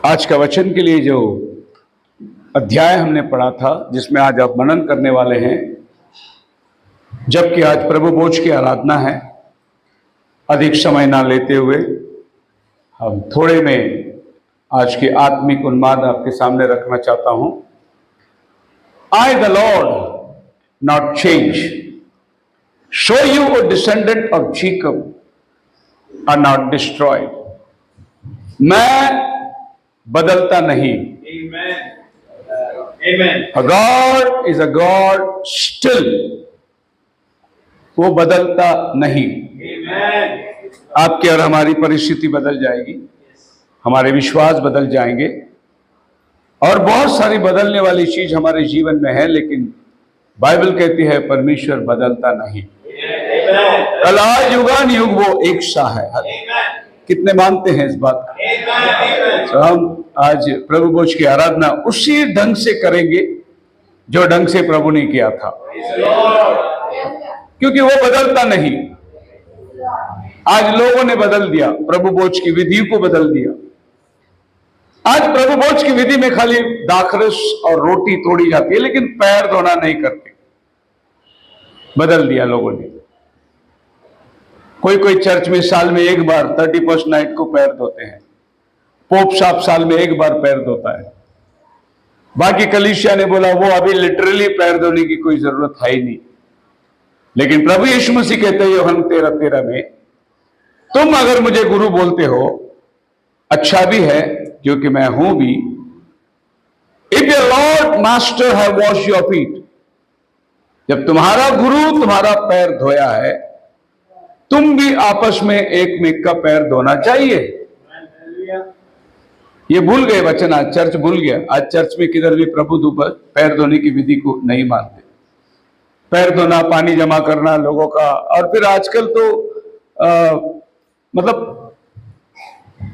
आज का वचन के लिए जो अध्याय हमने पढ़ा था, जिसमें आज आप मनन करने वाले हैं, जबकि आज प्रभु भोज की आराधना है, अधिक समय ना लेते हुए हम थोड़े में आज की आत्मिक उन्माद आपके सामने रखना चाहता हूं। I the Lord not change, show you a descendant of Jacob are not destroyed। मैं बदलता नहीं। Amen. A God is a God still, वो बदलता नहीं। Amen. आपकी और हमारी परिस्थिति बदल जाएगी, हमारे विश्वास बदल जाएंगे और बहुत सारी बदलने वाली चीज हमारे जीवन में है, लेकिन बाइबल कहती है परमेश्वर बदलता नहीं। कल आज युगान युग वो एक सा है। कितने मानते हैं इस बात को? तो हम आज प्रभु भोज की आराधना उसी ढंग से करेंगे जो ढंग से प्रभु ने किया था, क्योंकि वो बदलता नहीं। आज लोगों ने बदल दिया, प्रभु भोज की विधि को बदल दिया। आज प्रभु भोज की विधि में खाली दाखरस और रोटी तोड़ी जाती है, लेकिन पैर धोना नहीं करते। बदल दिया लोगों ने। कोई चर्च में साल में एक बार 31st नाइट को पैर धोते हैं। पोप साहब साल में एक बार पैर धोता है। बाकी कलीसिया ने बोला वो अभी लिटरली पैर धोने की कोई जरूरत है ही नहीं। लेकिन प्रभु यीशु मसीह कहते हैं यूहन्ना 13:13 में, तुम अगर मुझे गुरु बोलते हो, अच्छा भी है क्योंकि मैं हूं भी। If your Lord master have wash your feet, जब तुम्हारा गुरु तुम्हारा पैर धोया है, तुम भी आपस में एक में का पैर धोना चाहिए। ये भूल गए वचन, आज चर्च भूल गया। आज चर्च में किधर भी प्रभु पैर धोने की विधि को नहीं मानते। पैर धोना, पानी जमा करना लोगों का, और फिर आजकल तो मतलब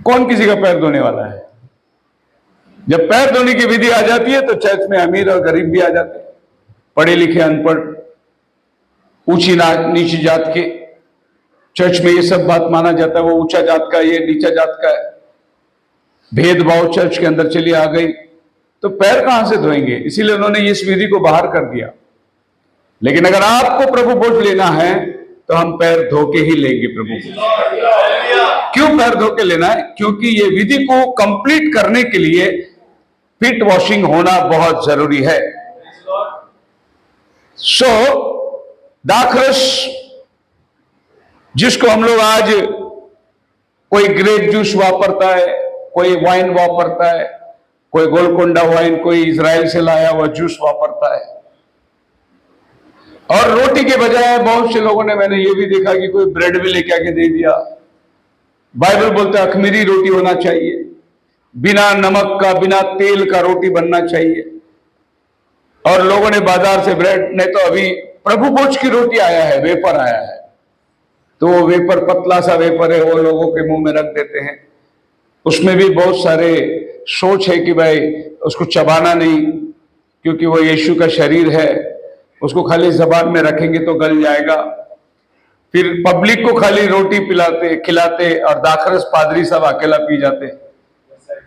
कौन किसी का पैर धोने वाला है? जब पैर धोने की विधि आ जाती है तो चर्च में अमीर और गरीब भी आ जाते हैं, पढ़े लिखे अनपढ़, ऊंची नीची जात के। चर्च में ये सब बात माना जाता है, वो ऊंचा जात का, ये नीचा जात का है। भेदभाव चर्च के अंदर चली आ गई, तो पैर कहां से धोएंगे? इसीलिए उन्होंने इस विधि को बाहर कर दिया। लेकिन अगर आपको प्रभु भोज लेना है तो हम पैर धो के ही लेंगे प्रभु भोज। क्यों पैर धो के लेना है? क्योंकि ये विधि को कंप्लीट करने के लिए फीट वॉशिंग होना बहुत जरूरी है। सो दाखरस, जिसको हम लोग आज कोई ग्रेप जूस वापरता है, कोई वाइन वापरता है, कोई गोलकोंडा वाइन, कोई इजराइल से लाया हुआ जूस वापरता है। और रोटी के बजाय बहुत से लोगों ने, मैंने ये भी देखा कि कोई ब्रेड भी लेके आके दे दिया। बाइबल बोलता है अखमीरी रोटी होना चाहिए, बिना नमक का, बिना तेल का रोटी बनना चाहिए। और लोगों ने बाजार से ब्रेड, नहीं तो अभी प्रभु भोज की रोटी आया है, वेपर आया है, तो वो वेपर पतला सा वेपर है, वो लोगों के मुंह में रख देते हैं। उसमें भी बहुत सारे सोच है कि भाई उसको चबाना नहीं, क्योंकि वो यीशु का शरीर है, उसको खाली जबान में रखेंगे तो गल जाएगा। फिर पब्लिक को खाली रोटी पिलाते खिलाते, और दाखरस पादरी सब अकेला पी जाते,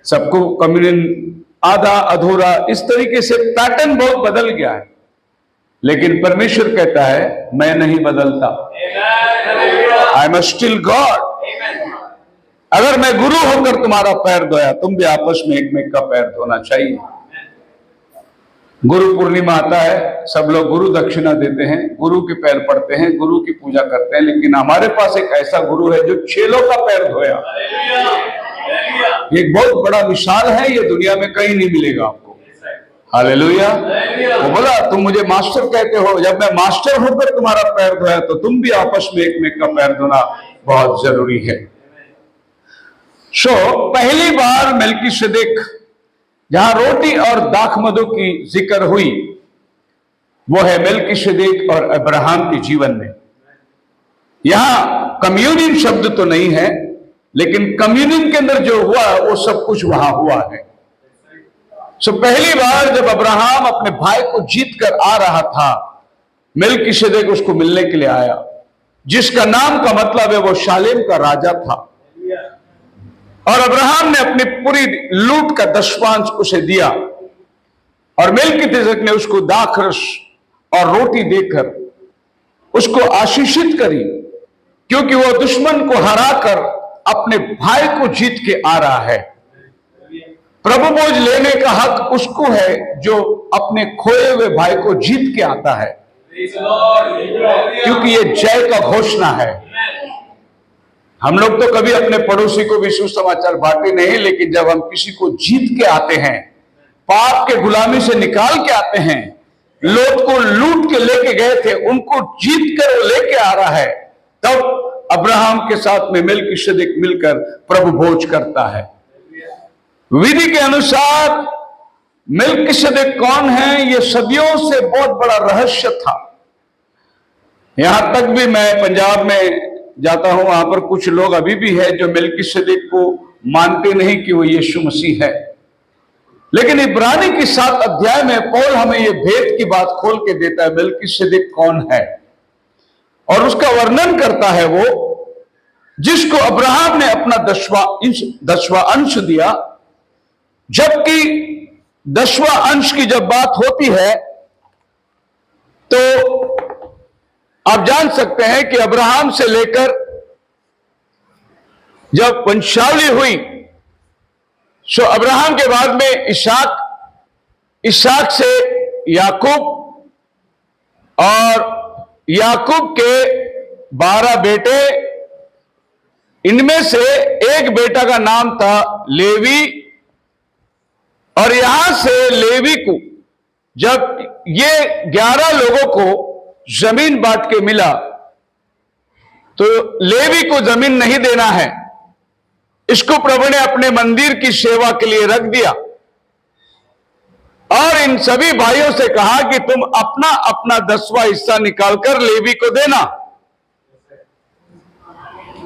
सबको कम्युनियन आधा अधूरा। इस तरीके से पैटर्न बहुत बदल गया है। लेकिन परमेश्वर कहता है मैं नहीं बदलता, आई एम स्टिल गॉड। अगर मैं गुरु होकर तुम्हारा पैर धोया, तुम भी आपस में एक में का पैर धोना चाहिए। गुरु पूर्णिमा आता है, सब लोग गुरु दक्षिणा देते हैं, गुरु के पैर पड़ते हैं, गुरु की पूजा करते हैं। लेकिन हमारे पास एक ऐसा गुरु है जो चेलों का पैर धोया। ये एक बहुत बड़ा मिसाल है, ये दुनिया में कहीं नहीं मिलेगा आपको। हालेलुया। वो बोला तुम मुझे मास्टर कहते हो, जब मैं मास्टर होकर तुम्हारा पैर धोया, तो तुम भी आपस में एक में का पैर धोना बहुत जरूरी है। सो पहली बार मेल्कीसेदेक, जहां रोटी और दाखमधु की जिक्र हुई, वो है मेल्कीसेदेक और अब्राहम के जीवन में। यहां कम्युनियन शब्द तो नहीं है, लेकिन कम्युनियन के अंदर जो हुआ वो सब कुछ वहां हुआ है। सो पहली बार जब अब्राहम अपने भाई को जीत कर आ रहा था, मेल्कीसेदेक उसको मिलने के लिए आया, जिसका नाम का मतलब है वो शालेम का राजा था। और अब्राहम ने अपनी पूरी लूट का दशमांश उसे दिया, और मेलकीसेदेक ने उसको दाखरस और रोटी देकर उसको आशीषित करी, क्योंकि वो दुश्मन को हराकर अपने भाई को जीत के आ रहा है। प्रभु भोज लेने का हक उसको है जो अपने खोए हुए भाई को जीत के आता है, क्योंकि ये जय का घोषणा है। हम लोग तो कभी अपने पड़ोसी को भी सुसमाचार बांटे नहीं, लेकिन जब हम किसी को जीत के आते हैं, पाप के गुलामी से निकाल के आते हैं, लोग को लूट के लेके गए थे उनको जीत कर वो लेके आ रहा है, तब अब्राहम के साथ में मेलकीसेदेक मिलकर प्रभु भोज करता है। विधि के अनुसार मेलकीसेदेक कौन है, यह सदियों से बहुत बड़ा रहस्य था। यहां तक भी मैं पंजाब में जाता हूं, वहां पर कुछ लोग अभी भी है जो मेलकीसेदेक को मानते नहीं कि वो यीशु मसीह है। लेकिन इब्रानी की 7 अध्याय में पौल हमें यह भेद की बात खोल के देता है, मेलकीसेदेक कौन है, और उसका वर्णन करता है वो जिसको अब्राहम ने अपना 10वां अंश दिया। जबकि 10वां अंश की जब बात होती है तो आप जान सकते हैं कि अब्राहम से लेकर जब वंशावली हुई, सो अब्राहम के बाद में इसहाक से याकूब, और याकूब के 12 बेटे, इनमें से एक बेटा का नाम था लेवी, और यहां से लेवी को जब ये 11 लोगों को जमीन बांट के मिला, तो लेवी को जमीन नहीं देना है, इसको प्रभु ने अपने मंदिर की सेवा के लिए रख दिया, और इन सभी भाइयों से कहा कि तुम अपना अपना 10वां हिस्सा निकालकर लेवी को देना।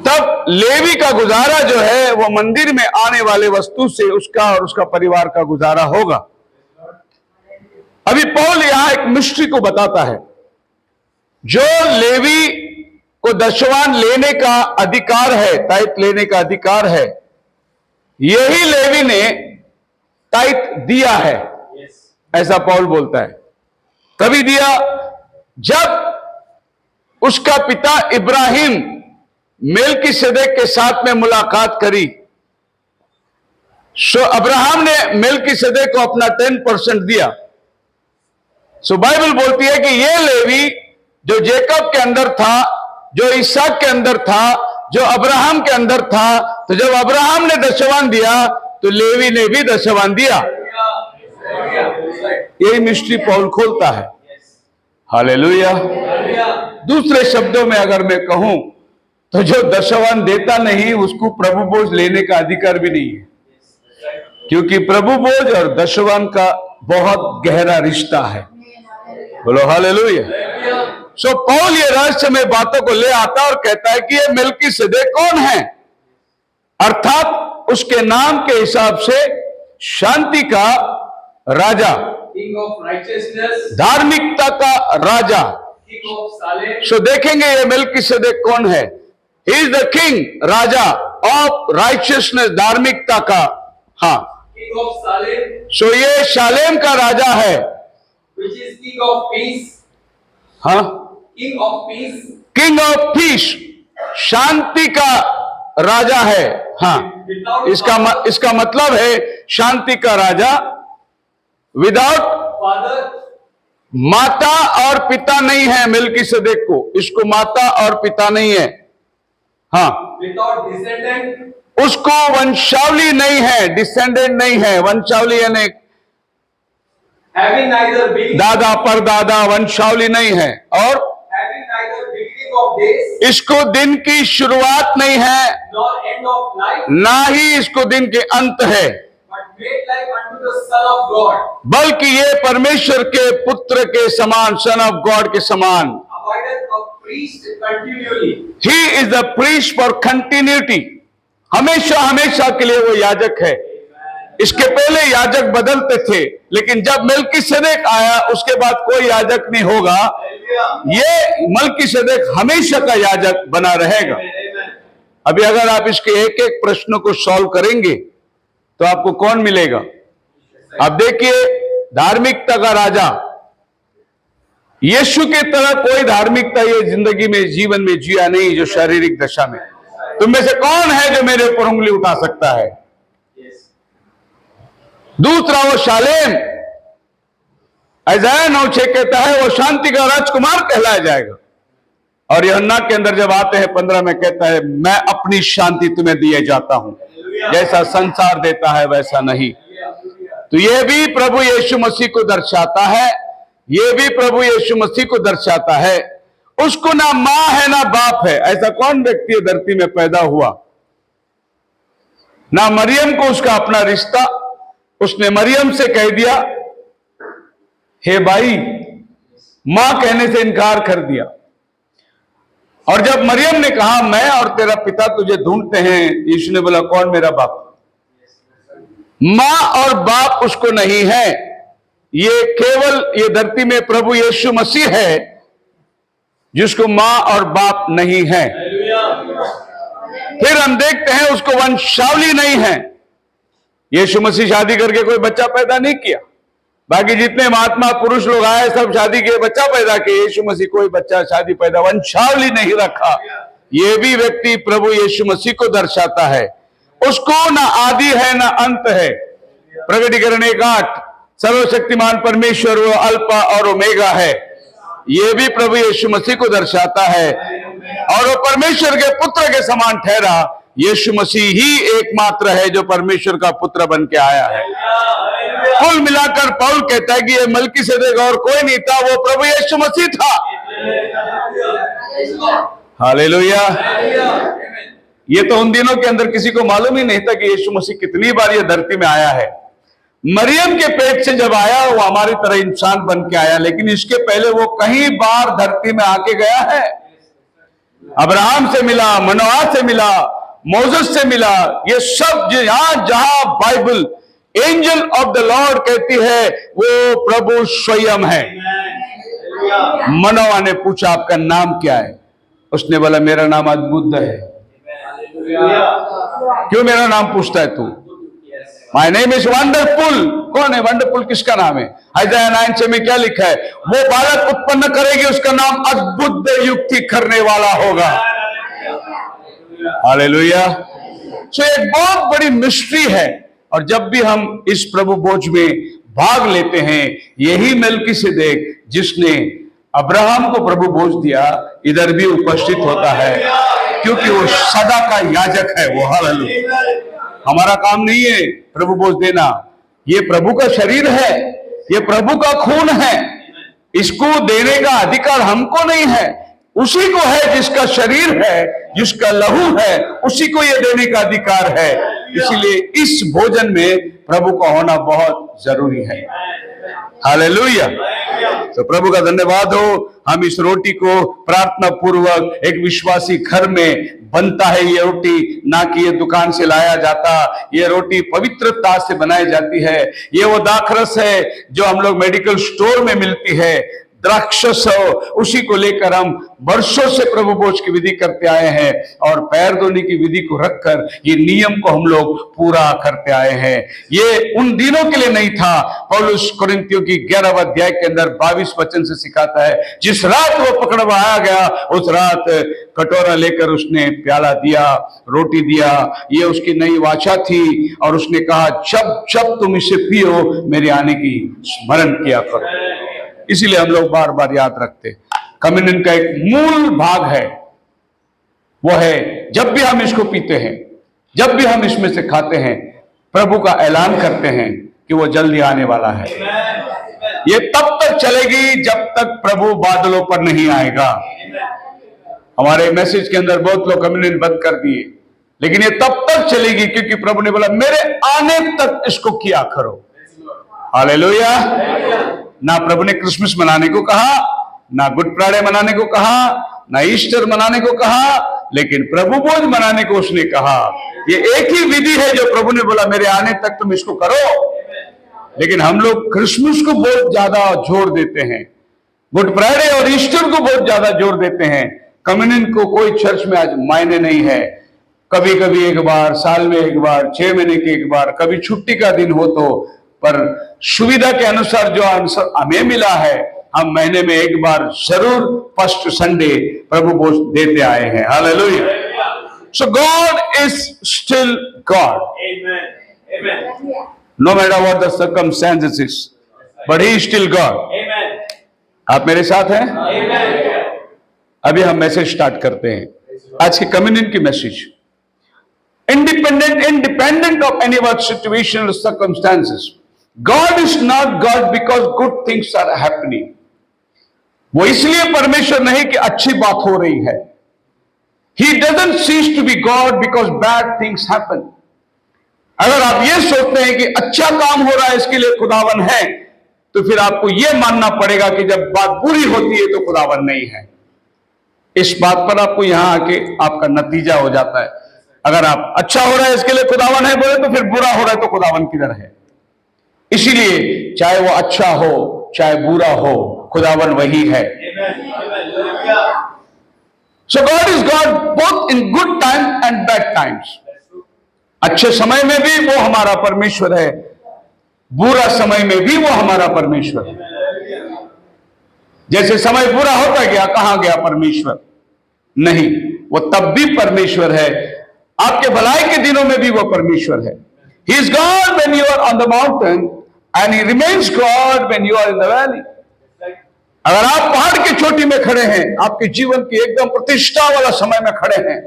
तब लेवी का गुजारा जो है वो मंदिर में आने वाले वस्तु से उसका और उसका परिवार का गुजारा होगा। अभी पौल यहां एक मिस्ट्री को बताता है। जो लेवी को दशवान लेने का अधिकार है, ताइत लेने का अधिकार है, यही लेवी ने ताइत दिया है, ऐसा पौल बोलता है। कभी दिया जब उसका पिता इब्राहिम मेलकीसेदेक के साथ में मुलाकात करी, सो अब्राहम ने मेलकीसेदेक को अपना 10% दिया। सो बाइबल बोलती है कि यह लेवी जो जेकब के अंदर था, जो इसहाक के अंदर था, जो अब्राहम के अंदर था, तो जब अब्राहम ने दशवान दिया तो लेवी ने भी दशवान दिया। यही मिस्ट्री पौल खोलता है। हालेलुया। दूसरे शब्दों में अगर मैं कहूं तो जो दशवान देता नहीं उसको प्रभु बोझ लेने का अधिकार भी नहीं है, क्योंकि प्रभु बोझ और दशवान का बहुत गहरा रिश्ता है। बोलो हालेलुया। सो पौल ये रहस्यमय बातों को ले आता और कहता है कि ये मेलकीसेदेक कौन है, अर्थात उसके नाम के हिसाब से शांति का राजा, King of righteousness, धार्मिकता का राजा। King of Salem, सो देखेंगे ये मेलकीसेदेक कौन है। He is the king, Raja of righteousness, धार्मिकता का। हाँ, King of Salem, सो ये शालेम का राजा है। which is King of peace, हाँ, King of peace, king of peace, शांति का राजा है। हाँ, इसका मतलब है शांति का राजा। विदाउट Father, माता और पिता नहीं है मेलकीसेदेक को, इसको माता और पिता नहीं है। हाँ, without descendant, उसको वंशावली नहीं है, डिसेंडेंट नहीं है। वंशावली यानी having neither beginning, दादा परदादा, वंशावली नहीं है। और having neither beginning of days, इसको दिन की शुरुआत नहीं है, nor end of life, ना ही इसको दिन के अंत है, but made like unto the Son of God, बल्कि ये परमेश्वर के पुत्र के समान, सन ऑफ गॉड के समान। abideth a priest continually. He is the priest for continuity, हमेशा हमेशा के लिए वो याजक है। इसके पहले याजक बदलते थे, लेकिन जब मेलकीसेदेक आया उसके बाद कोई याजक नहीं होगा। Hallelujah. ये मेलकीसेदेक हमेशा का याजक बना रहेगा। Amen. अभी अगर आप इसके एक एक प्रश्न को सॉल्व करेंगे तो आपको कौन मिलेगा? अब देखिए, धार्मिकता का राजा यीशु की तरह कोई धार्मिकता ये जिंदगी में, जीवन में जिया नहीं जो शारीरिक दशा में। तुम में से कौन है जो मेरे ऊपर उंगली उठा सकता है? दूसरा, वो शालेम, ऐसाया 9:6 कहता है वो शांति का राजकुमार कहलाया जाएगा। और यूहन्ना के अंदर जब आते हैं 15 में कहता है मैं अपनी शांति तुम्हें दिए जाता हूं, जैसा संसार देता है वैसा नहीं। तो यह भी प्रभु यीशु मसीह को दर्शाता है, यह भी प्रभु यीशु मसीह को दर्शाता है। उसको ना मां है ना बाप है। ऐसा कौन व्यक्ति धरती में पैदा हुआ? ना मरियम को उसका अपना रिश्ता, उसने मरियम से कह दिया हे भाई, मां कहने से इनकार कर दिया। और जब मरियम ने कहा मैं और तेरा पिता तुझे ढूंढते हैं, यीशु ने बोला कौन मेरा बाप? मां और बाप उसको नहीं है, ये केवल ये धरती में प्रभु यीशु मसीह है जिसको मां और बाप नहीं है। फिर हम देखते हैं उसको वंशावली नहीं है। यीशु मसीह शादी करके कोई बच्चा पैदा नहीं किया। बाकी जितने महात्मा पुरुष लोग आए सब शादी के बच्चा पैदा किए। यीशु मसीह कोई बच्चा शादी पैदा वंशावली नहीं रखा। यह भी व्यक्ति प्रभु यीशु मसीह को दर्शाता है। उसको ना आदि है ना अंत है। प्रकटीकरण 1:8 सर्वशक्तिमान परमेश्वर वो अल्फा और ओमेगा है। यह भी प्रभु यीशु मसीह को दर्शाता है। और वो परमेश्वर के पुत्र के समान ठहरा। यीशु मसीह ही एकमात्र है जो परमेश्वर का पुत्र बन के आया है। कुल मिलाकर पौल कहता है कि ये मलकीसेदेक और कोई नहीं था, वो प्रभु यीशु मसीह था। हालेलुया। ये तो उन दिनों के अंदर किसी को मालूम ही नहीं था कि यीशु मसीह कितनी बार ये धरती में आया है। मरियम के पेट से जब आया वो हमारी तरह इंसान बन के आया, लेकिन इसके पहले वो कई बार धरती में आके गया है। अब्राहम से मिला, मनोआ से मिला, मोसेस से मिला। ये सब जहां जहां Bible angel of the Lord कहती है वो प्रभु स्वयं है। मनोआ ने पूछा आपका नाम क्या है? उसने बोला मेरा नाम अद्भुत है। क्यों मेरा नाम पूछता है तू? My name is wonderful. कौन है वंडरफुल? किसका नाम है? ऐसाया 9:6 में क्या लिखा है? वो बालक उत्पन्न करेगी, उसका नाम अद्भुत युक्ति करने वाला होगा। हालेलुया। सो एक बहुत बड़ी मिस्ट्री है। और जब भी हम इस प्रभु भोज में भाग लेते हैं, यही मेलकीसेदेक जिसने अब्राहम को प्रभु भोज दिया इधर भी उपस्थित होता है, क्योंकि वो सदा का याजक है। वो हालेलुया। हमारा काम नहीं है प्रभु भोज देना, ये प्रभु का शरीर है, ये प्रभु का खून है। इसको देने का अधिकार हमको नहीं है, उसी को है जिसका शरीर है, जिसका लहू है, उसी को ये देने का अधिकार है। इसीलिए इस भोजन में प्रभु का होना बहुत जरूरी है। हालेलुया। तो प्रभु का धन्यवाद हो। हम इस रोटी को प्रार्थना पूर्वक एक विश्वासी घर में बनता है ये रोटी, ना कि ये दुकान से लाया जाता। ये रोटी पवित्रता से बनाई जाती है। ये वो दाखरस है जो हम लोग मेडिकल स्टोर में मिलती है, द्राक्षस हो, उसी को लेकर हम वर्षों से प्रभु भोज की विधि करते आए हैं। और पैर धोने की विधि को रखकर ये नियम को हम लोग पूरा करते आए हैं। ये उन दिनों के लिए नहीं था। पौलुस कोरिन्थियों की 11वें अध्याय के अंदर 22 वचन से सिखाता है, जिस रात वो पकड़वाया गया उस रात कटोरा लेकर उसने प्याला दिया, रोटी दिया। ये उसकी नई वाचा थी। और उसने कहा जब जब तुम इसे पियो मेरे आने की स्मरण किया करो। इसीलिए हम लोग बार बार याद रखते। कम्युनियन का एक मूल भाग है, वो है जब भी हम इसको पीते हैं, जब भी हम इसमें से खाते हैं, प्रभु का ऐलान करते हैं कि वो जल्दी आने वाला है। ये तब तक चलेगी जब तक प्रभु बादलों पर नहीं आएगा। हमारे मैसेज के अंदर बहुत लोग कम्युनियन बंद कर दिए, लेकिन ये तब तक चलेगी क्योंकि प्रभु ने बोला मेरे आने तक इसको किया करो। हालेलुया। ना प्रभु ने क्रिसमस मनाने को कहा, ना गुड फ्राइडे मनाने को कहा, ना ईस्टर मनाने को कहा, लेकिन प्रभु भोज मनाने को उसने कहा। ये एक ही विधि है जो प्रभु ने बोला मेरे आने तक तुम इसको करो। लेकिन हम लोग क्रिसमस को बहुत ज्यादा जोर देते हैं, गुड फ्राइडे और ईस्टर को बहुत ज्यादा जोर देते हैं। कम्युनियन को कोई चर्च में आज मायने नहीं है। कभी कभी एक बार, साल में एक बार, 6 महीने के एक बार, कभी छुट्टी का दिन हो तो, पर सुविधा के अनुसार जो आंसर हमें मिला है, हम महीने में एक बार जरूर फर्स्ट संडे प्रभु भोज देते आए हैं। Hallelujah. So God is still God. Amen. Amen. No matter what the circumstances is, but He is still God. Amen. आप मेरे साथ हैं? Amen. अभी हम मैसेज स्टार्ट करते हैं। आज की कम्युनियन की message, independent of any what situation or circumstances, God is not God because good things are happening. वो इसलिए परमेश्वर नहीं कि अच्छी बात हो रही है। He doesn't cease to be God because bad things happen. अगर आप ये सोचते हैं कि अच्छा काम हो रहा है इसके लिए खुदावन है, तो फिर आपको ये मानना पड़ेगा कि जब बात बुरी होती है तो खुदावन नहीं है। इस बात पर आपको यहां आके आपका नतीजा हो जाता है। अगर आप अच्छा हो रहा है इसके लिए खुदावन है बोले, तो फिर बुरा हो रहा है तो खुदावन किधर है? इसीलिए चाहे वो अच्छा हो चाहे बुरा हो, खुदावन वही है। So God is God both in good time and bad times. अच्छे समय में भी वो हमारा परमेश्वर है, बुरा समय में भी वो हमारा परमेश्वर है। जैसे समय बुरा होता गया, कहां गया परमेश्वर? नहीं, वो तब भी परमेश्वर है। आपके भलाई के दिनों में भी वो परमेश्वर है। He is God when you are on the mountain and He remains God when you are in the valley. अगर आप पहाड़ की चोटी में खड़े हैं, आपके जीवन की एकदम प्रतिष्ठा वाला समय में खड़े हैं,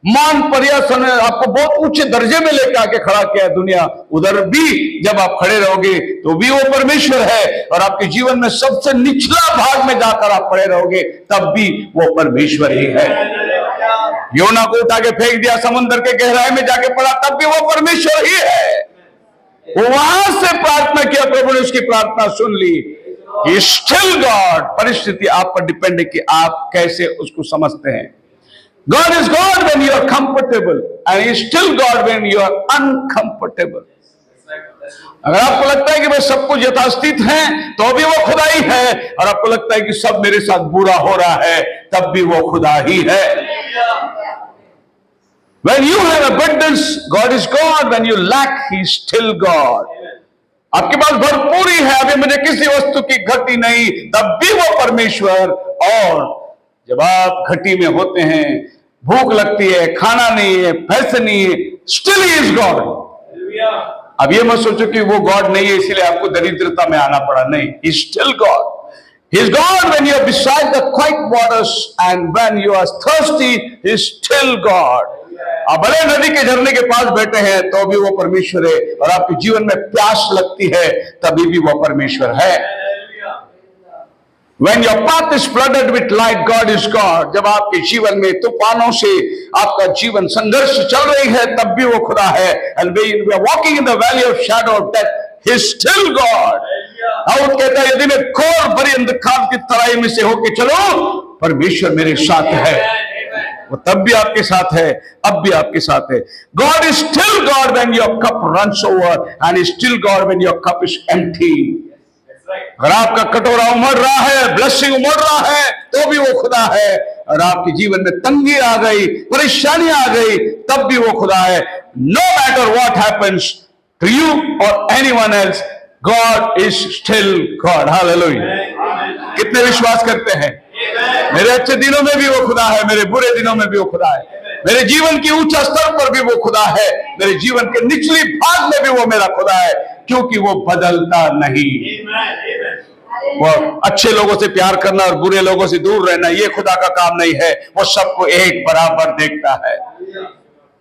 मान पर्यासन ने आपको बहुत ऊंचे दर्जे में लेकर आके खड़ा किया है दुनिया, उधर भी जब आप खड़े रहोगे तो भी वो परमेश्वर है, और आपके जीवन में सबसे निचला भाग में जाकर आप खड़े रहोगे तब भी वो परमेश्वर ही है। योना को उठा के फेंक दिया समुद्र के गहराई में जाके पड़ा, तब भी वो परमेश्वर ही है। वो वहां से प्रार्थना किया, प्रभु ने उसकी प्रार्थना सुन ली। He is still God. परिस्थिति आप पर डिपेंड है कि आप कैसे उसको समझते हैं। God is God when you are comfortable and He is still God when you are uncomfortable. अगर आपको लगता है कि भाई सब कुछ यथास्थित है तो भी वो खुदा ही है, और आपको लगता है कि सब मेरे साथ बुरा हो रहा है तब भी वो खुदा ही है। When you have abundance, God is God. When you lack, He is still God. आपके पास भरपूरी है, अभी मुझे किसी वस्तु की घटी नहीं, तब भी वो परमेश्वर। और जब आप घटी में होते हैं, भूख लगती है, खाना नहीं है, पैसे नहीं है, स्टिल ही इज गॉड। अब ये मत सोचो कि वो गॉड नहीं है इसीलिए आपको दरिद्रता में आना पड़ा, नहीं, he is still God. He is God when you are beside the quiet waters and when you are thirsty, he is still God. आप भले नदी के झरने के पास बैठे हैं तो भी वो परमेश्वर है, और आपके जीवन में प्यास लगती है तभी भी वो परमेश्वर है। When your path is flooded with light, God is God. जब आपके जीवन में तूफानों से आपका जीवन संघर्ष चल रही है तब भी वो खुदा है। And when we are walking in the valley of shadow of death, He is still God. Dawood कहता है यदि मैं घोर भरी अंधकार की तराई में से होके चलो, परमेश्वर मेरे साथ है। वो तब भी आपके साथ है, अब भी आपके साथ है। God is still God when your cup runs over and is still God when your cup is empty. अगर आपका कटोरा उमड़ रहा है, ब्लेसिंग उमड़ रहा है, तो भी वो खुदा है। और आपके जीवन में तंगी आ गई, परेशानी आ गई, तब भी वो खुदा है। No matter what happens to you or anyone else, God is still God. Hallelujah. कितने विश्वास करते हैं? मेरे अच्छे दिनों में भी वो खुदा है, मेरे बुरे दिनों में भी वो खुदा है, मेरे जीवन की ऊंचा स्तर पर भी वो खुदा है, मेरे जीवन के निचली भाग में भी वो मेरा खुदा है, क्योंकि वो बदलता नहीं। वो अच्छे लोगों से प्यार करना और बुरे लोगों से दूर रहना ये खुदा का काम नहीं है, वो सबको एक बराबर देखता है।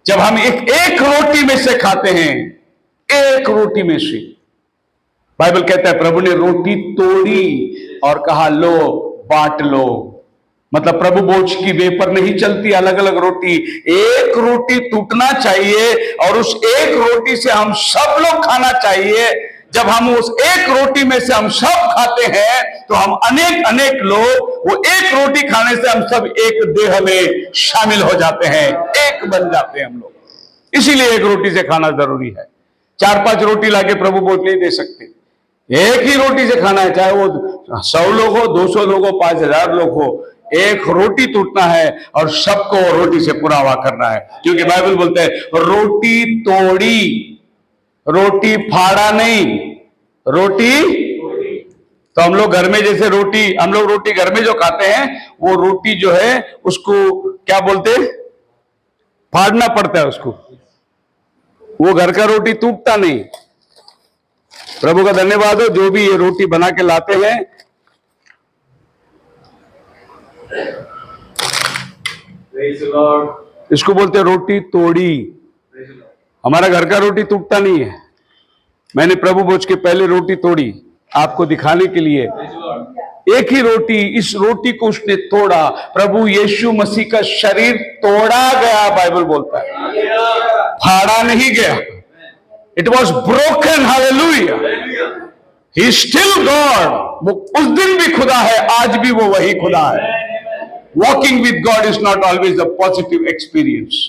जब हम एक रोटी में से खाते हैं, एक रोटी में से, बाइबल कहता है प्रभु ने रोटी तोड़ी और कहा लो बांट लो। मतलब प्रभु भोज की वे पर नहीं चलती अलग अलग रोटी, एक रोटी टूटना चाहिए और उस एक रोटी से हम सब लोग खाना चाहिए। जब हम उस एक रोटी में से हम सब खाते हैं तो हम अनेक अनेक लोग, वो एक रोटी खाने से हम सब एक देह में शामिल हो जाते हैं, एक बन जाते हैं हम लोग। इसीलिए एक रोटी से खाना जरूरी है। 4-5 रोटी लाके प्रभु भोज नहीं दे सकते, एक ही रोटी से खाना है, चाहे वो 100 लोग हो, 200 लोग हो, 5000 लोग हो, एक रोटी टूटना है और सबको रोटी से पुरावा करना है, क्योंकि बाइबल बोलते हैं रोटी तोड़ी, रोटी फाड़ा नहीं, रोटी। तो हम लोग घर में जैसे हम लोग रोटी घर में जो खाते हैं, वो रोटी जो है उसको क्या बोलते हैं, फाड़ना पड़ता है उसको, वो घर का रोटी टूटता नहीं। प्रभु का धन्यवाद हो, जो भी ये रोटी बना के लाते हैं, Praise the Lord. इसको बोलते हैं रोटी तोड़ी। Praise the Lord. हमारा घर का रोटी टूटता नहीं है। मैंने प्रभु भोज के पहले रोटी तोड़ी आपको दिखाने के लिए। Praise the Lord. एक ही रोटी, इस रोटी को उसने तोड़ा। प्रभु यीशु मसीह का शरीर तोड़ा गया, बाइबल बोलता है, Hallelujah. फाड़ा नहीं गया। It was broken. Hallelujah. Hallelujah. He still God. वो उस दिन भी खुदा है, आज भी वो वही खुदा है। Walking with God is not always a positive experience.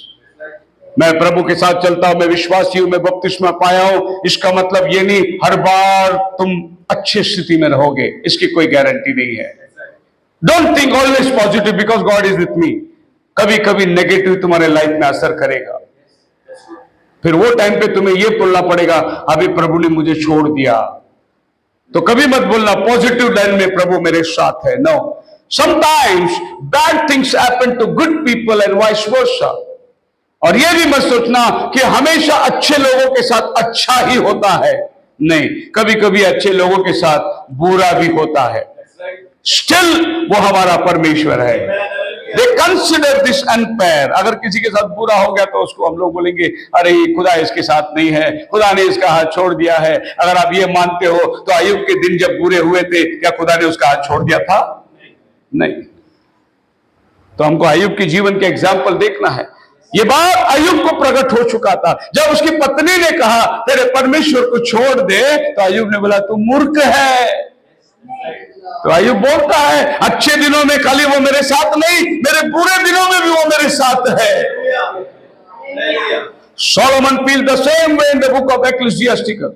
मैं प्रभु के साथ चलता हूं, मैं विश्वासी हूं, मैं बपतिस्मा पाया हूं, इसका मतलब ये नहीं हर बार तुम अच्छी स्थिति में रहोगे, इसकी कोई गारंटी नहीं है। Don't think always positive because God is with me. कभी कभी नेगेटिव तुम्हारे लाइफ में असर करेगा, फिर वो टाइम पे तुम्हें ये बोलना पड़ेगा, अभी प्रभु ने मुझे छोड़ दिया। तो कभी मत बोलना पॉजिटिव लाइन में प्रभु मेरे साथ है। No, sometimes bad things happen to good people and vice versa. और ये भी मत सोचना कि हमेशा अच्छे लोगों के साथ अच्छा ही होता है। नहीं, कभी कभी अच्छे लोगों के साथ बुरा भी होता है। स्टिल वो हमारा परमेश्वर है। They consider this unfair. अगर किसी के साथ बुरा हो गया तो उसको हम लोग बोलेंगे, अरे खुदा इसके साथ नहीं है, खुदा ने इसका हाथ छोड़ दिया है। अगर आप ये मानते हो तो अय्यूब के दिन जब बुरे हुए थे, क्या खुदा ने उसका हाथ छोड़ दिया था? नहीं। तो हमको अय्यूब के जीवन के एग्जाम्पल देखना है। ये बात अय्यूब को प्रकट हो चुका था। जब उसकी पत्नी ने कहा तेरे परमेश्वर को छोड़ दे, तो अय्यूब ने बोला तू मूर्ख है। तो अय्यूब बोलता है, अच्छे दिनों में खाली वो मेरे साथ नहीं, मेरे बुरे दिनों में भी वो मेरे साथ है। Solomon feel the same way in the book of ecclesiastical.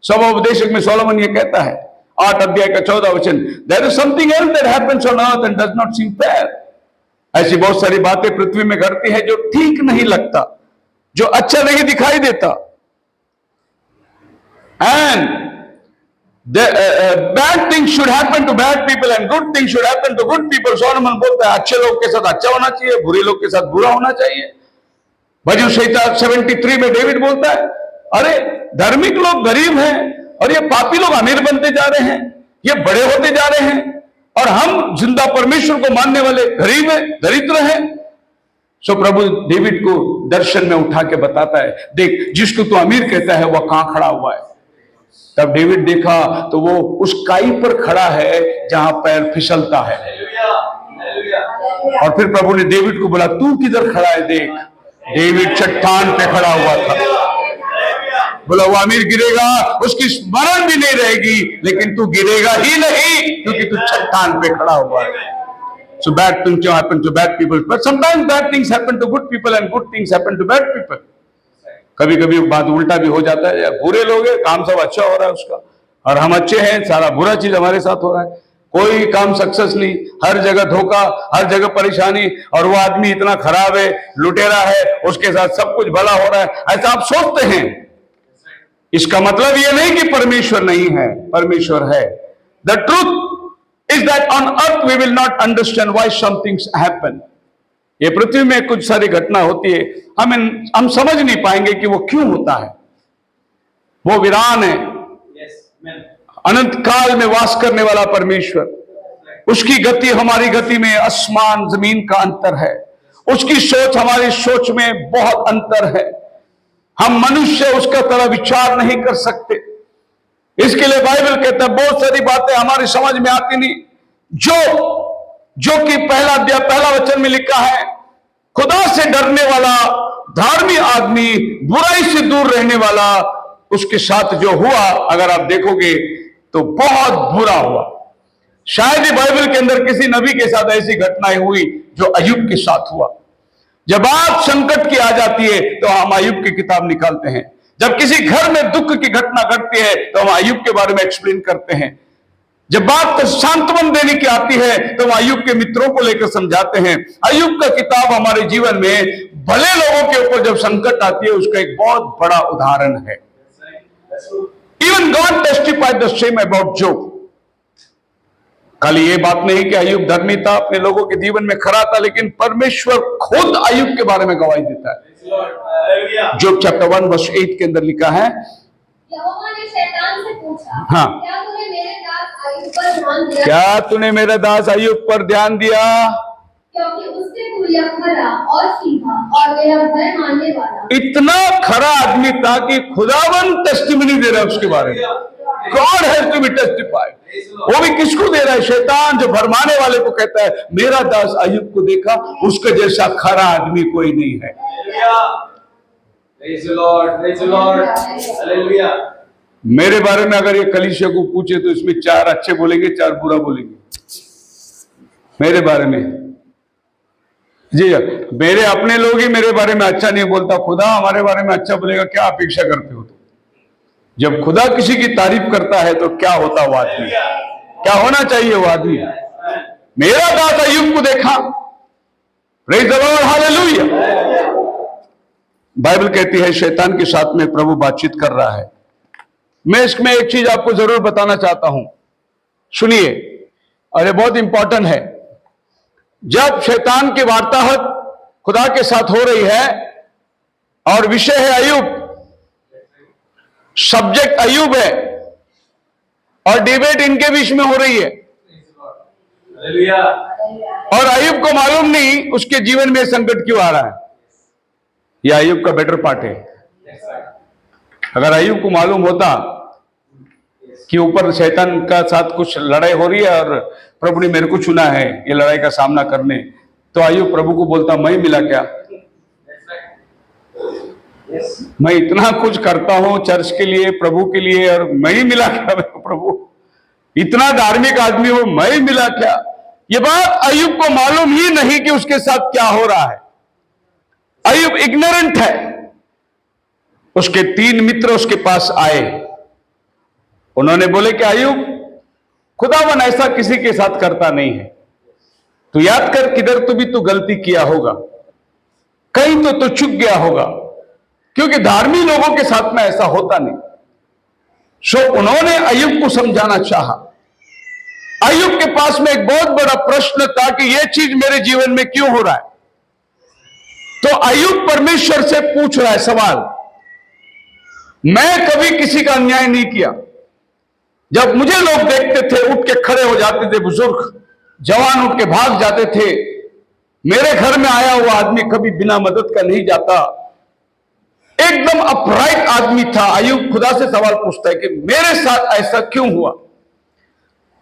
सभाोपदेशक में सोलोमन ये कहता है, 8 अध्याय का 14 वचन, there is something else that happens on earth and does not seem fair. ऐसी बहुत सारी बातें पृथ्वी में घटती है जो ठीक नहीं लगता, जो अच्छा नहीं दिखाई देता। And bad thing should happen to bad people and good thing should happen to good people. Solomon बोलता है अच्छे लोग के साथ अच्छा होना चाहिए, बुरे लोग के साथ बुरा होना चाहिए। भजन संहिता 73 में डेविड बोलता है, अरे धार्मिक लोग गरीब हैं और ये पापी लोग अमीर बनते जा रहे हैं, ये बड़े होते जा रहे हैं, और हम जिंदा परमेश्वर को मानने वाले गरीब हैं, दरिद्र हैं। सो प्रभु डेविड को दर्शन में उठा के बताता है, देख जिसको तू अमीर कहता है वह कहां खड़ा हुआ है। तब डेविड देखा तो वो उस काई पर खड़ा है जहां पैर फिसलता है। और फिर प्रभु ने डेविड को बोला तू किधर खड़ा है? देख, डेविड चट्टान पे खड़ा हुआ था। बोला वो अमीर गिरेगा, उसकी स्मरण भी नहीं रहेगी, लेकिन तू गिरेगा ही नहीं क्योंकि तू चट्टान पे खड़ा हुआ है। So bad things happen to bad people, but sometimes bad things happen to good people and good things happen to bad people. कभी कभी बात उल्टा भी हो जाता है, बुरे लोग हैं, काम सब अच्छा हो रहा है उसका, और हम अच्छे हैं, सारा बुरा चीज हमारे साथ हो रहा है, कोई काम सक्सेस नहीं, हर जगह धोखा, हर जगह परेशानी, और वो आदमी इतना खराब है, लुटेरा है, उसके साथ सब कुछ भला हो रहा है, ऐसा आप सोचते हैं। इसका मतलब ये नहीं कि परमेश्वर नहीं है, परमेश्वर है। The truth is that on earth we will not understand why some things happen. ये पृथ्वी में कुछ सारी घटना होती है, हम समझ नहीं पाएंगे कि वो क्यों होता है। वो वीरान है, अनंत काल में वास करने वाला परमेश्वर, उसकी गति हमारी गति में आसमान जमीन का अंतर है, उसकी सोच हमारी सोच में बहुत अंतर है। हम मनुष्य उसका तरह विचार नहीं कर सकते। इसके लिए बाइबल कहता है बहुत सारी बातें हमारी समझ में आती नहीं। जो कि पहला वचन में लिखा है, खुदा से डरने वाला धार्मिक आदमी, बुराई से दूर रहने वाला, उसके साथ जो हुआ अगर आप देखोगे तो बहुत बुरा हुआ। शायद ही बाइबल के अंदर किसी नबी के साथ ऐसी घटनाएं हुई जो अय्यूब के साथ हुआ। जब बात संकट की आ जाती है तो हम अय्यूब की किताब निकालते हैं। जब किसी घर में दुख की घटना घटती है तो हम अय्यूब के बारे में एक्सप्लेन करते हैं। जब बात सांत्वन देने की आती है तो वो अय्यूब के मित्रों को लेकर समझाते हैं। अय्यूब का किताब हमारे जीवन में भले लोगों के ऊपर जब संकट आती है उसका एक बहुत बड़ा उदाहरण है। Even God testified the same about Job. खाली ये बात नहीं कि अय्यूब धर्मी था, अपने लोगों के जीवन में खरा था, लेकिन परमेश्वर खुद अय्यूब के बारे में गवाही देता है। जोब चैप्टर 1 वर्स 8 के अंदर लिखा है, यहोवा ने शैतान से पूछा, हाँ। क्या तूने मेरे दास अय्यूब पर ध्यान दिया? क्या तूने मेरे दास अय्यूब पर ध्यान दिया? क्योंकि उसके तुल्य खरा और सीधा और मेरा भय मानने वाला। इतना खरा आदमी था कि खुदावन टेस्टिमनी दे रहा है उसके बारे में। God has to be testified. वो भी किसको दे रहा है? शैतान जो भरमाने वाले को कहता है, मेरा दास अय्यूब को देखा, उसके जैसा खरा आदमी कोई नहीं है। Praise the Lord, praise the Lord, hallelujah. मेरे बारे में अगर ये कलीसिया को पूछे तो इसमें 4 अच्छे बोलेंगे, 4 बुरा बोलेंगे मेरे बारे में। जी, मेरे अपने लोग ही मेरे बारे में अच्छा नहीं बोलता, खुदा हमारे बारे में अच्छा बोलेगा, क्या अपेक्षा करते हो तुम? जब खुदा किसी की तारीफ करता है तो क्या होता वो आदमी, क्या होना चाहिए वो आदमी? मेरा दास अय्यूब को देखा। Praise the Lord, hallelujah. Bible कहती है शैतान के साथ में प्रभु बातचीत कर रहा है। मैं इसमें एक चीज आपको जरूर बताना चाहता हूं, सुनिए, और ये बहुत इंपॉर्टेंट है। जब शैतान की वार्ताहत खुदा के साथ हो रही है और विषय है अय्यूब, सब्जेक्ट अय्यूब है और डिबेट इनके बीच में हो रही है, Hallelujah. और अय्यूब को मालूम नहीं उसके जीवन में संकट क्यों आ रहा है। यह अय्यूब का बेटर पार्ट है। अगर अय्यूब को मालूम होता कि ऊपर शैतान का साथ कुछ लड़ाई हो रही है और प्रभु ने मेरे को चुना है ये लड़ाई का सामना करने, तो अय्यूब प्रभु को बोलता, मैं मिला क्या? मैं इतना कुछ करता हूं चर्च के लिए, प्रभु के लिए, और मैं ही मिला क्या? मेरे को प्रभु इतना धार्मिक आदमी हो, मैं ही मिला क्या? ये बात अय्यूब को मालूम ही नहीं कि उसके साथ क्या हो रहा है। अय्यूब इग्नोरेंट है। उसके 3 मित्र उसके पास आए, उन्होंने बोले कि अय्यूब, खुदावन ऐसा किसी के साथ करता नहीं है, तू याद कर किधर तो भी तू गलती किया होगा, कहीं तो तू चूक गया होगा, क्योंकि धार्मिक लोगों के साथ में ऐसा होता नहीं। सो उन्होंने अय्यूब को समझाना चाहा। अय्यूब के पास में एक बहुत बड़ा प्रश्न था कि यह चीज मेरे जीवन में क्यों हो रहा है। तो अय्यूब परमेश्वर से पूछ रहा है सवाल, मैं कभी किसी का अन्याय नहीं किया। जब मुझे लोग देखते थे उठ के खड़े हो जाते थे, बुजुर्ग जवान उठ के भाग जाते थे। मेरे घर में आया हुआ आदमी कभी बिना मदद का नहीं जाता, एकदम अपराइट आदमी था। अय्यूब खुदा से सवाल पूछता है कि मेरे साथ ऐसा क्यों हुआ।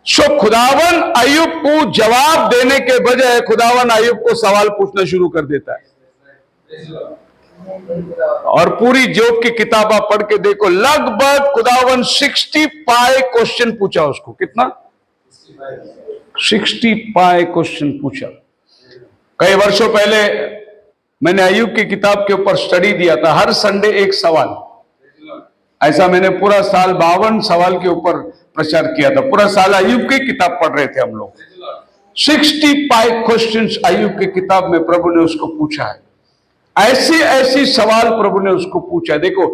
सो खुदावन अय्यूब को जवाब देने के बजाय खुदावन अय्यूब को सवाल पूछना शुरू कर देता है। और पूरी जोब की किताब आप पढ़ के देखो, लगभग खुदावन 65 क्वेश्चन पूछा उसको। कितना? 65 क्वेश्चन पूछा। कई वर्षों पहले मैंने अय्यूब की किताब के ऊपर स्टडी दिया था, हर संडे एक सवाल। ऐसा मैंने पूरा साल 52 सवाल के ऊपर प्रचार किया था। पूरा साल अय्यूब की किताब पढ़ रहे थे हम लोग। 65 क्वेश्चंस अय्यूब की किताब में प्रभु ने उसको पूछा है। ऐसी ऐसी सवाल प्रभु ने उसको पूछा। देखो,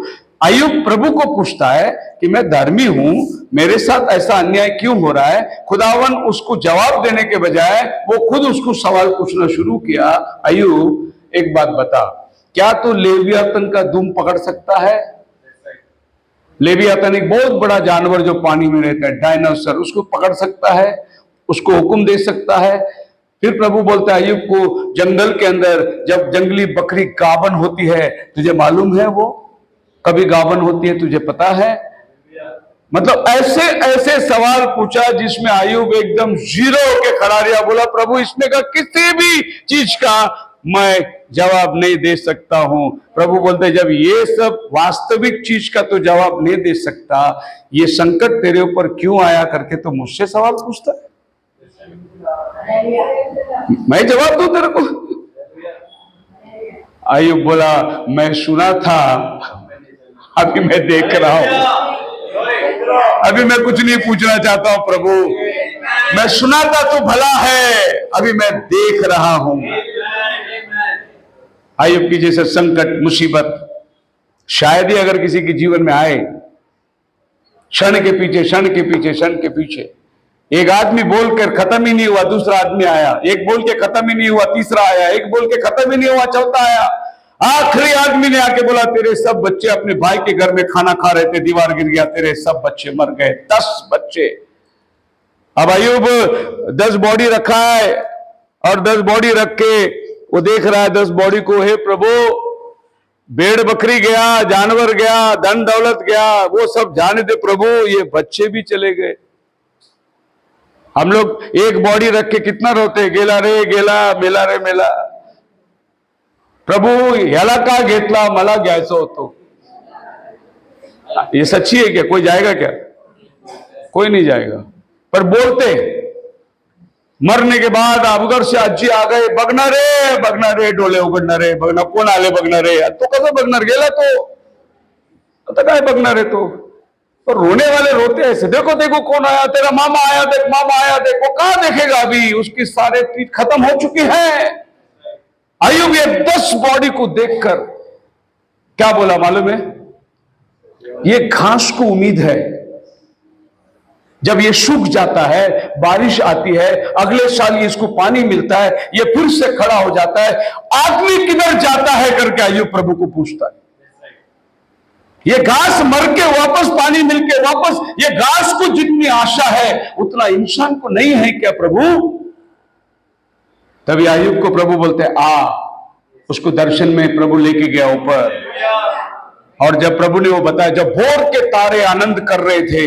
अय्यूब प्रभु को पूछता है कि मैं धर्मी हूं, मेरे साथ ऐसा अन्याय क्यों हो रहा है। खुदावन उसको जवाब देने के बजाय वो खुद उसको सवाल पूछना शुरू किया। अय्यूब, एक बात बता, क्या तू लेवियातन का दुम पकड़ सकता है? लेवियातन एक बहुत बड़ा जानवर जो पानी में रहता है, डायनासोर, उसको पकड़ सकता है? उसको हुक्म दे सकता है? फिर प्रभु बोलता है अय्यूब को, जंगल के अंदर जब जंगली बकरी गाभन होती है, तुझे मालूम है वो कभी गाभन होती है, तुझे पता है? मतलब ऐसे ऐसे सवाल पूछा जिसमें अय्यूब एकदम जीरो होके खड़ा रहा। बोला, प्रभु इसमें का किसी भी चीज का मैं जवाब नहीं दे सकता हूं। प्रभु बोलते, जब ये सब वास्तविक चीज का तो जवाब नहीं दे सकता, ये संकट तेरे ऊपर क्यों आया करके तो मुझसे सवाल पूछता है? मैं जवाब दूं तेरे को? अय्यूब बोला, मैं सुना था, अभी मैं देख रहा हूं, अभी मैं कुछ नहीं पूछना चाहता हूं प्रभु, मैं सुना था तू भला है, अभी मैं देख रहा हूं। अय्यूब की जैसे संकट मुसीबत शायद ही अगर किसी के जीवन में आए, क्षण के पीछे क्षण के पीछे क्षण के पीछे, एक आदमी बोलकर खत्म ही नहीं हुआ, दूसरा आदमी आया, एक बोल के खत्म ही नहीं हुआ, तीसरा आया, एक बोल के खत्म ही नहीं हुआ, चौथा आया, आखिरी आदमी ने आके बोला तेरे सब बच्चे अपने भाई के घर में खाना खा रहे थे, दीवार गिर गया, तेरे सब बच्चे मर गए, 10 बच्चे। अब अय्यूब 10 बॉडी रखा है और 10 बॉडी रख के वो देख रहा है 10 बॉडी को, हे प्रभु भेड़ बकरी गया, जानवर गया, धन दौलत गया, वो सब जाने दे प्रभु, ये बच्चे भी चले गए। हम लोग एक बॉडी रख के कितना रोते, गेला रे गेला, मेला रे मेला, प्रभु याला का घेतला मला घ्यायचं होतो। ये सच्ची है क्या? कोई जाएगा क्या? कोई नहीं जाएगा। पर बोलते मरने के बाद उधर से आजी आ गए, बघना रे डोले उघडणार रे, बघना कोण आले बघणार रे, तो कसं बघणार, गेला तो आता काय बघणार रे तो। और रोने वाले रोते ऐसे, देखो देखो कौन आया, तेरा मामा आया देख, मामा आया देख, वो कहां देखेगा, अभी उसकी सारे चीज खत्म हो चुकी है। अय्यूब ये 10 बॉडी को देखकर क्या बोला मालूम है? ये घास को उम्मीद है, जब ये सूख जाता है, बारिश आती है, अगले साल ये इसको पानी मिलता है, ये फिर से खड़ा हो जाता है। आदमी किधर जाता है करके अय्यूब प्रभु को पूछता है। ये घास मर के वापस पानी मिलके वापस, ये घास को जितनी आशा है उतना इंसान को नहीं है क्या प्रभु? तभी अय्यूब को प्रभु बोलते हैं आ। उसको दर्शन में प्रभु लेके गया ऊपर, और जब प्रभु ने वो बताया, जब भोर के तारे आनंद कर रहे थे,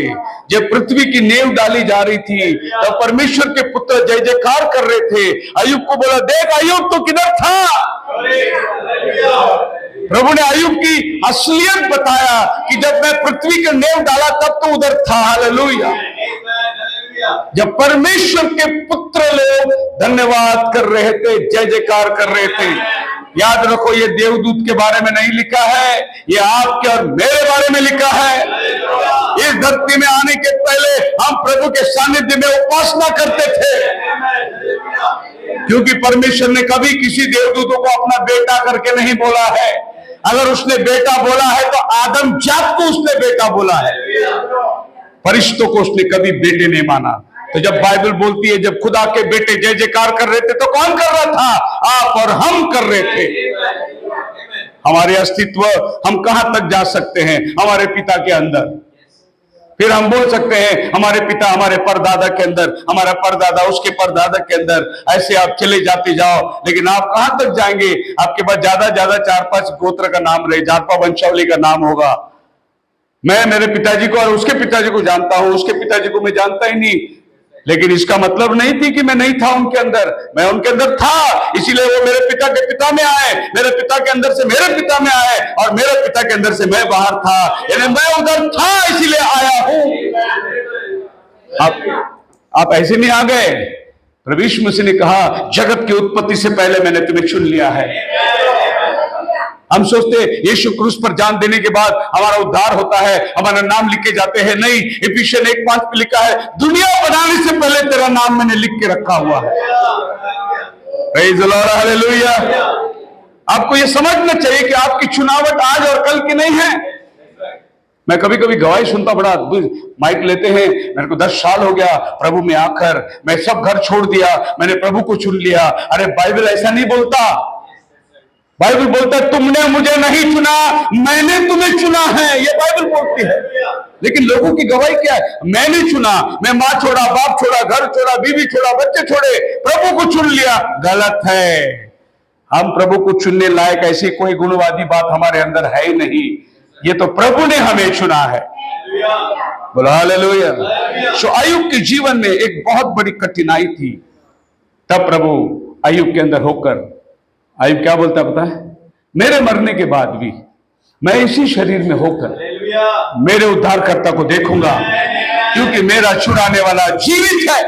जब पृथ्वी की नींव डाली जा रही थी, तब परमेश्वर के पुत्र जय जयकार कर रहे थे। अय्यूब को बोला देख अय्यूब तो किधर था? प्रभु ने अय्यूब की असलियत बताया कि जब मैं पृथ्वी का नींव डाला तब तो उधर था। हालेलुया। जब परमेश्वर के पुत्र लोग धन्यवाद कर रहे थे, जय जयकार कर रहे थे। याद रखो ये देवदूत के बारे में नहीं लिखा है, ये आपके और मेरे बारे में लिखा है। इस धरती में आने के पहले हम प्रभु के सानिध्य में उपासना करते थे, क्योंकि परमेश्वर ने कभी किसी देवदूतों को अपना बेटा करके नहीं बोला है। अगर उसने बेटा बोला है तो आदम जात को उसने बेटा बोला है, फरिश्तों को उसने कभी बेटे नहीं माना। तो जब बाइबल बोलती है जब खुदा के बेटे जय जयकार कर रहे थे तो कौन कर रहा था? आप और हम कर रहे थे। हमारे अस्तित्व हम कहां तक जा सकते हैं? हमारे पिता के अंदर। फिर हम बोल सकते हैं हमारे पिता हमारे परदादा के अंदर, हमारा परदादा उसके परदादा के अंदर, ऐसे आप चले जाते जाओ, लेकिन आप कहां तक जाएंगे? आपके पास ज्यादा 4-5 गोत्र का नाम रहे, जारपा वंशावली का नाम होगा। मैं मेरे पिताजी को और उसके पिताजी को जानता हूं, उसके पिताजी को मैं जानता ही नहीं, लेकिन इसका मतलब नहीं थी कि मैं नहीं था उनके अंदर, मैं उनके अंदर था। इसीलिए वो मेरे पिता के पिता में आए, मेरे पिता के अंदर से मेरे पिता में आए, और मेरे पिता के अंदर से मैं बाहर था, यानी मैं उधर था इसीलिए आया हूं। आप ऐसे नहीं आ गए। प्रभु यीशु मसीह ने कहा जगत की उत्पत्ति से पहले मैंने तुम्हें चुन लिया है। हम सोचते यीशु क्रूस पर जान देने के बाद हमारा उद्धार होता है, हमारा नाम लिखे जाते हैं। नहीं, इफिसियन 1:5 पे लिखा है दुनिया बनाने से पहले तेरा नाम मैंने लिख के रखा हुआ है। Praise the Lord, hallelujah. आपको यह समझना चाहिए कि आपकी चुनावट आज और कल की नहीं है। मैं कभी कभी गवाही सुनता, बड़ा माइक लेते हैं, मेरे को 10 साल हो गया प्रभु में आकर, मैं सब घर छोड़ दिया, मैंने प्रभु को चुन लिया। अरे बाइबल ऐसा नहीं बोलता। बाइबल बोलता है तुमने मुझे नहीं चुना, मैंने तुम्हें चुना है, ये बाइबल बोलती है। लेकिन लोगों की गवाही क्या है? मैंने चुना, मैं मां छोड़ा, बाप छोड़ा, घर छोड़ा, बीवी छोड़ा, बच्चे छोड़े, प्रभु को चुन लिया। गलत है। हम प्रभु को चुनने लायक ऐसी कोई गुणवादी बात हमारे अंदर है ही नहीं, ये तो प्रभु ने हमें चुना है। बोलो हालेलुया। सो अय्यूब के जीवन में एक बहुत बड़ी कठिनाई थी, तब प्रभु अय्यूब के अंदर होकर अय्यूब क्या बोलता पता है? मेरे मरने के बाद भी मैं इसी शरीर में होकर मेरे उद्धारकर्ता को देखूंगा, क्योंकि मेरा छुड़ाने वाला जीवित है।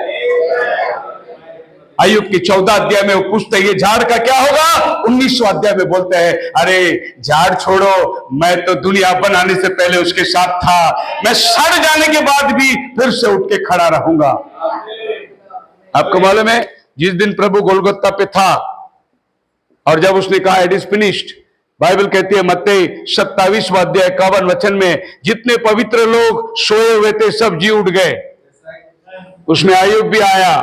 अय्यूब के 14 अध्याय में वो पूछते ये झाड़ का क्या होगा? 19वां अध्याय में बोलते हैं अरे झाड़ छोड़ो, मैं तो दुनिया बनाने से पहले उसके साथ था, मैं सड़ जाने के बाद भी फिर से उठ के खड़ा रहूंगा। आपको मालूम है जिस दिन प्रभु गोलगोता पे था और जब उसने कहा इट इज फिनिश्ड, बाइबल कहती है मत्ती 27वां अध्याय 51 वचन में, जितने पवित्र लोग सोए हुए थे सब जी उठ गए। उसमें अय्यूब भी आया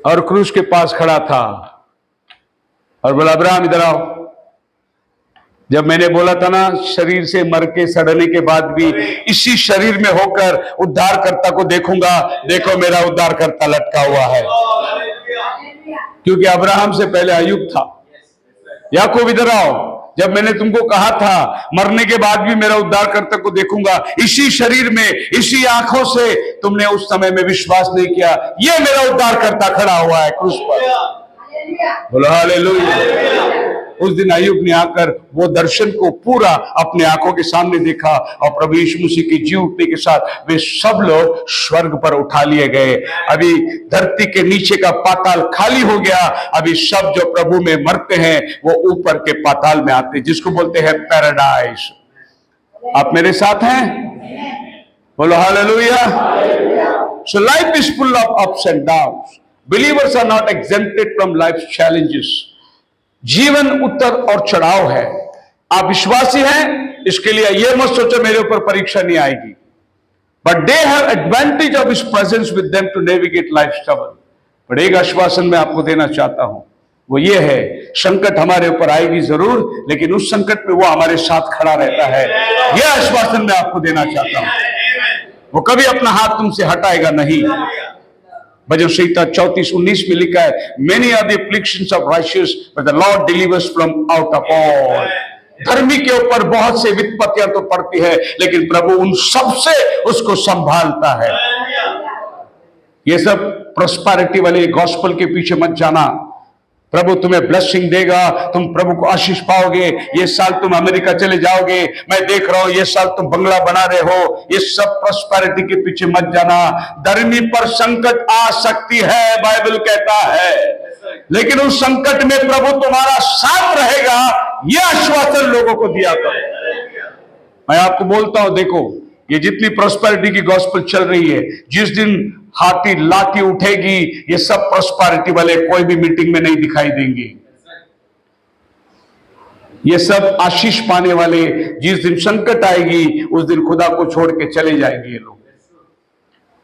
और क्रूस के पास खड़ा था और बोला अब्राहम इधर आओ। जब मैंने बोला था ना शरीर से मर के सड़ने के बाद भी इसी शरीर में होकर उद्धारकर्ता को देखूंगा, देखो मेरा उद्धारकर्ता लटका हुआ है। क्योंकि अब्राहम से पहले अय्यूब था। याकूब इधर आओ, जब मैंने तुमको कहा था मरने के बाद भी मेरा उद्धारकर्ता को देखूंगा, इसी शरीर में इसी आंखों से तुमने उस समय में विश्वास नहीं किया। ये मेरा उद्धारकर्ता खड़ा हुआ है क्रूस पर। बोलो हालेलुया। उस दिन अय्यूब ने आकर वो दर्शन को पूरा अपने आंखों के सामने देखा और प्रभु यीशु मसीह की जी उठने के साथ वे सब लोग स्वर्ग पर उठा लिए गए। अभी धरती के नीचे का पाताल खाली हो गया। अभी सब जो प्रभु में मरते हैं वो ऊपर के पाताल में आते हैं, जिसको बोलते हैं पैराडाइज। आप मेरे साथ हैं? बोलो hallelujah. So life is full of ups and downs. Believers are not exempted from life challenges. जीवन उतर और चढ़ाव है। आप विश्वासी हैं, इसके लिए यह मत सोचो मेरे ऊपर परीक्षा नहीं आएगी, but they have advantage of his presence with them to navigate life struggle. पर एक आश्वासन मैं आपको देना चाहता हूं, वो ये है, संकट हमारे ऊपर आएगी जरूर, लेकिन उस संकट में वो हमारे साथ खड़ा रहता है। यह आश्वासन मैं आपको देना चाहता हूं। वो कभी अपना हाथ तुमसे हटाएगा नहीं। भजन संहिता 34:19 में लिखा है, many are the afflictions of righteous but the Lord delivers from out of all. धर्मी के ऊपर बहुत से विपत्तियां तो पड़ती है, लेकिन प्रभु उन सब से उसको संभालता है। ये सब प्रोस्पेरिटी वाले गॉस्पेल के पीछे मत जाना। प्रभु तुम्हें ब्लेसिंग देगा, तुम प्रभु को आशीष पाओगे। ये साल तुम अमेरिका चले जाओगे, मैं देख रहा हूं ये साल तुम बंगला बना रहे हो। ये सब प्रोस्पेरिटी के पीछे मत जाना। धर्मी पर संकट आ सकती है, बाइबल कहता है, लेकिन उस संकट में प्रभु तुम्हारा साथ रहेगा। यह आश्वासन लोगों को दिया करो। मैं आपको बोलता हूं, देखो ये जितनी प्रोस्पेरिटी की गॉस्पेल चल रही है, जिस दिन हाथी लाठी उठेगी, ये सब प्रोस्पेरिटी वाले कोई भी मीटिंग में नहीं दिखाई देंगे। ये सब आशीष पाने वाले, जिस दिन संकट आएगी उस दिन खुदा को छोड़ के चले जाएंगे ये लोग।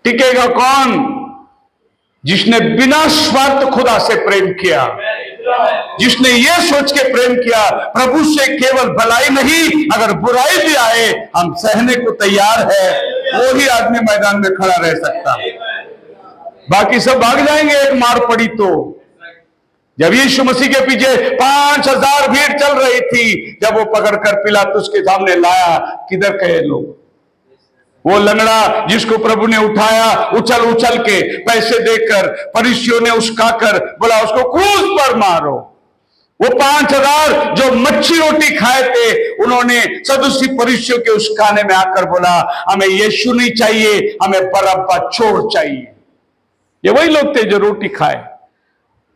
टिकेगा कौन? जिसने बिना स्वार्थ खुदा से प्रेम किया, जिसने ये सोच के प्रेम किया प्रभु से केवल भलाई नहीं, अगर बुराई भी आए हम सहने को तैयार है, वो ही आदमी मैदान में खड़ा रह सकता है। बाकी सब भाग जाएंगे एक मार पड़ी तो। जब यीशु मसीह के पीछे 5000 भीड़ चल रही थी, जब वो पकड़कर पिलातुस के सामने लाया, किधर गए लोग? वो लंगड़ा जिसको प्रभु ने उठाया उछल उछल के पैसे देकर, फरीसियों ने उसकाकर बोला उसको क्रूस पर मारो। वो 5000 जो मच्छी रोटी खाए थे, उन्होंने सदुसी फरीसियों के उसकाने में आकर बोला हमें यीशु नहीं चाहिए, हमें बरअब्बा चोर चाहिए। ये वही लोग थे जो रोटी खाए।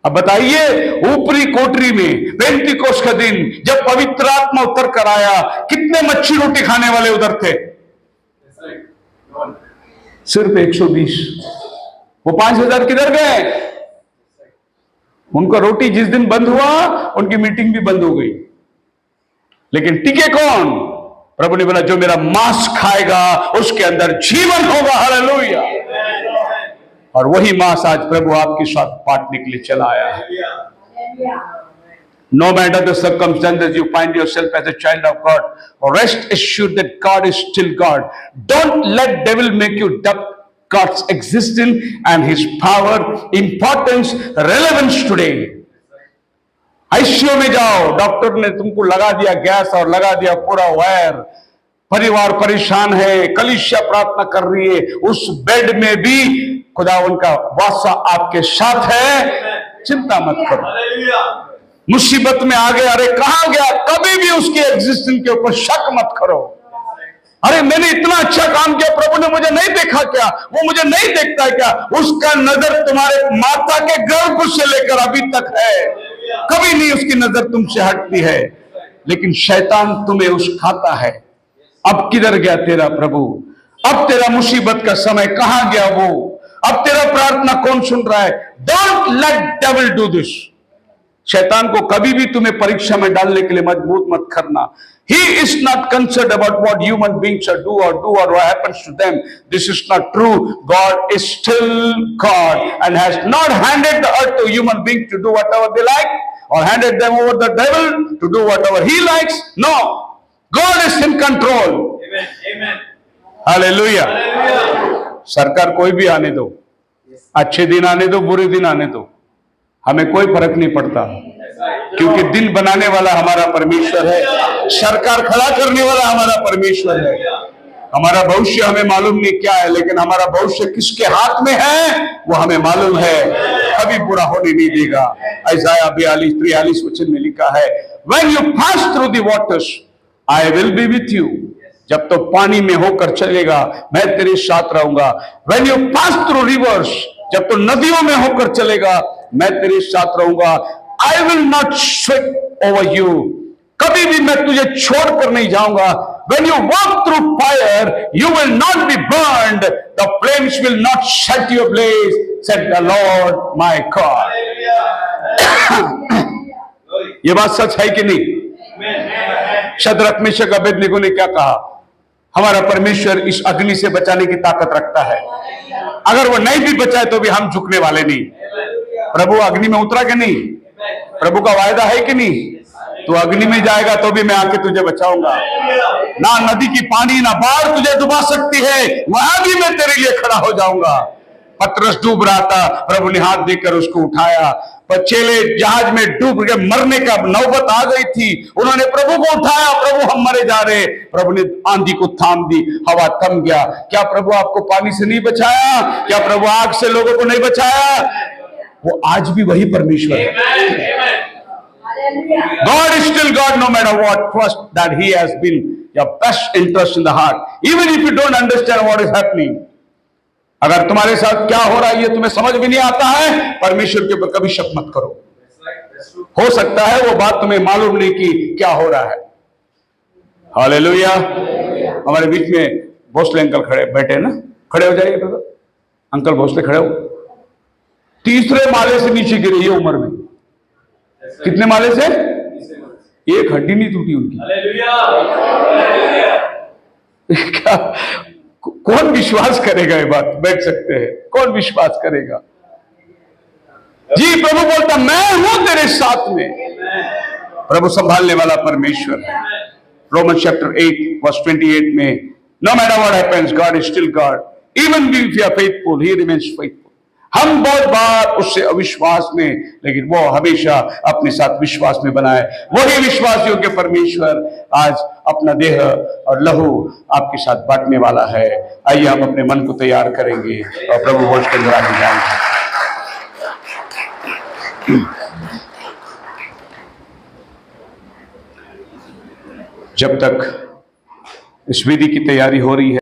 अब बताइए, ऊपरी कोठरी में पेंतीकोस्त का दिन जब पवित्र आत्मा उतर कर आया, कितने मच्छी रोटी खाने वाले उधर थे? सिर्फ 120। वो 5000 किधर गए? उनका रोटी जिस दिन बंद हुआ, उनकी मीटिंग भी बंद हो गई। लेकिन टिके कौन? प्रभु ने बोला जो मेरा मांस खाएगा उसके अंदर जीवन होगा। हालेलुया। और वही मांस आज प्रभु आपके साथ बांटने के लिए चला आया है। No matter the circumstances, you find yourself as a child of God. Rest assured that God is still God. Don't let devil make you doubt God's existence and His power, importance, relevance today. ICU में जाओ, doctor ने तुमको लगा दिया gas और लगा दिया पूरा वायर, परिवार परेशान है, कलीसिया प्रार्थना कर रही है, उस बेड में भी खुदा उनका वासा आपके साथ है। चिंता मत करो। मुसीबत में आ गया, अरे कहां गया, कभी भी उसके एग्जिस्टेंस के ऊपर शक मत करो। अरे मैंने इतना अच्छा काम किया, प्रभु ने मुझे नहीं देखा क्या? वो मुझे नहीं देखता क्या? उसका नजर तुम्हारे माता के गर्भ से लेकर अभी तक है, कभी नहीं उसकी नजर तुमसे हटती है। लेकिन शैतान तुम्हें उस्काता है। अब किधर गया तेरा प्रभु? अब तेरा मुसीबत का समय कहां गया वो? अब तेरा प्रार्थना कौन सुन रहा है? Don't let devil do this. शैतान को कभी भी तुम्हें परीक्षा में डालने के लिए मजबूत मत करना। He is not concerned about what human beings do or what happens to them. This is not true. God is still God and has not handed the earth to human beings to do whatever they like or handed them over the devil to do whatever he likes. No, God is in control. Amen. Amen. Hallelujah. Hallelujah. सरकार कोई भी आने दो, अच्छे दिन आने दो, बुरे दिन आने दो, हमें कोई फर्क नहीं पड़ता, क्योंकि दिन बनाने वाला हमारा परमेश्वर है, सरकार खड़ा करने वाला हमारा परमेश्वर है। हमारा भविष्य हमें मालूम नहीं क्या है, लेकिन हमारा भविष्य किसके हाथ में है वो हमें मालूम है, कभी बुरा होने नहीं देगा। यशायाह 42-43 वचन में लिखा है, When you pass through the waters, I will be with you. जब तो पानी में होकर चलेगा मैं तेरे साथ रहूंगा। When you pass through rivers, जब तो नदियों में होकर चलेगा मैं तेरे साथ रहूंगा। I will not sweep over you, कभी भी मैं तुझे छोड़कर नहीं जाऊंगा। When you walk through fire, you will not be burned, the flames will not set you ablaze, said the Lord my God. ये बात सच है कि नहीं? शद्रक मेशक अबेदनगो ने क्या कहा? हमारा परमेश्वर इस अग्नि से बचाने की ताकत रखता है, अगर वो नहीं भी बचाए तो भी हम झुकने वाले नहीं। प्रभु अग्नि में उतरा कि नहीं? प्रभु का वायदा है कि नहीं? तू अग्नि में जाएगा तो भी मैं आके तुझे बचाऊंगा। ना नदी की पानी ना बाढ़ तुझे डुबा सकती है, वहां भी मैं तेरे लिए खड़ा हो जाऊंगा। पतरस डूब रहा था, प्रभु ने हाथ देकर उसको उठाया, पर चेले जहाज में डूब के मरने का नौबत आ गई थी, उन्होंने प्रभु को उठाया, प्रभु हम मरे जा रहे। प्रभु ने आंधी को थाम दी, हवा थम गया। क्या प्रभु आपको पानी से नहीं बचाया? क्या प्रभु आग से लोगों को नहीं बचाया? वो आज भी वही परमेश्वर है। God is still God no matter what. Trust that He has been your best interest in the heart, even if you don't understand what is happening. अगर तुम्हारे साथ क्या हो रहा है ये तुम्हें समझ भी नहीं आता है, परमेश्वर के ऊपर कभी शक मत करो। हो सकता है वो बात तुम्हें मालूम नहीं कि क्या हो रहा है। हालेलुया। हमारे बीच में भोसले अंकल खड़े बैठे ना, खड़े हो जाइए ब्रदर। अंकल भोसले खड़े हो। तीसरे माले से नीचे गिरे ये उम्र में। कितने माले से? एक हड्डी नहीं टूटी उनकी। क्या कौन विश्वास करेगा ये बात? बैठ सकते हैं, कौन विश्वास करेगा? जी प्रभु बोलता मैं हूं तेरे साथ में। प्रभु संभालने वाला परमेश्वर है। रोमन चैप्टर 8:28 में, no matter what happens God is still God, even if you are faithful he remains faithful. हम बहुत बार उससे अविश्वास में, लेकिन वो हमेशा अपने साथ विश्वास में बनाए। वही विश्वास योग्य परमेश्वर आज अपना देह और लहू आपके साथ बांटने वाला है। आइए हम अपने मन को तैयार करेंगे और प्रभु भोज के अंदर आगे जाएंगे। जब तक इस विधि की तैयारी हो रही है,